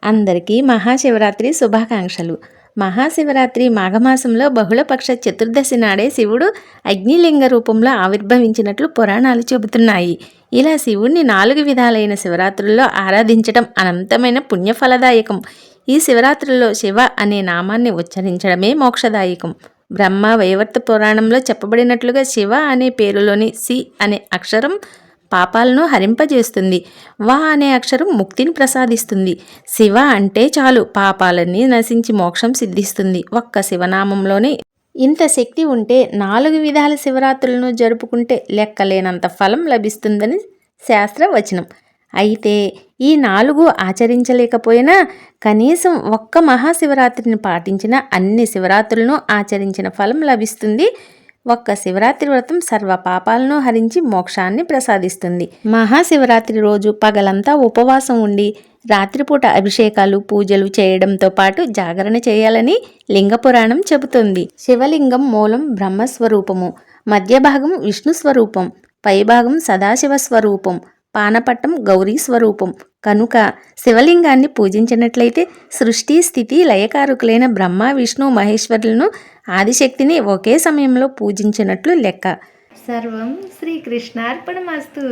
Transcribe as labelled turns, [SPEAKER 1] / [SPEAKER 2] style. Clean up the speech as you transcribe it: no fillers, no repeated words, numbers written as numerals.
[SPEAKER 1] అందరికీ మహాశివరాత్రి శుభాకాంక్షలు. మహాశివరాత్రి మాఘమాసంలో బహుళపక్ష చతుర్దశి నాడే శివుడు అగ్నిలింగ రూపంలో ఆవిర్భవించినట్లు పురాణాలు చెబుతున్నాయి. ఇలా శివుణ్ణి 4 విధాలైన శివరాత్రుల్లో ఆరాధించడం అనంతమైన పుణ్యఫలదాయకం. ఈ శివరాత్రుల్లో శివ అనే నామాన్ని ఉచ్చరించడమే మోక్షదాయకం. బ్రహ్మ వైవర్త పురాణంలో చెప్పబడినట్లుగా శివ అనే పేరులోని సి అనే అక్షరం పాపాలను హరింపజేస్తుంది. వా అనే అక్షరం ముక్తిని ప్రసాదిస్తుంది. శివ అంటే చాలు పాపాలన్నీ నశించి మోక్షం సిద్ధిస్తుంది. ఒక్క శివనామంలోనే ఇంత శక్తి ఉంటే 4 విధాల శివరాత్రులను జరుపుకుంటే లెక్కలేనంత ఫలం లభిస్తుందని శాస్త్రవచనం. అయితే ఈ 4 ఆచరించలేకపోయినా కనీసం ఒక్క మహాశివరాత్రిని పాటించిన అన్ని శివరాత్రులను ఆచరించిన ఫలం లభిస్తుంది. ఒక్క శివరాత్రి వ్రతం సర్వ పాపాలను హరించి మోక్షాన్ని ప్రసాదిస్తుంది. మహాశివరాత్రి రోజు పగలంతా ఉపవాసం ఉండి రాత్రిపూట అభిషేకాలు పూజలు చేయడంతో పాటు జాగరణ చేయాలని లింగ పురాణం చెబుతుంది. శివలింగం మూలం బ్రహ్మస్వరూపము, మధ్య భాగం విష్ణు స్వరూపం, పైభాగం సదాశివ స్వరూపం, పానపట్టం గౌరీ స్వరూపం. కనుక శివలింగాన్ని పూజించినట్లయితే సృష్టి స్థితి లయకారకులైన బ్రహ్మ విష్ణు మహేశ్వరులను ఆదిశక్తిని ఒకే సమయంలో పూజించినట్లు లెక్క.
[SPEAKER 2] సర్వం శ్రీకృష్ణార్పణమస్తు.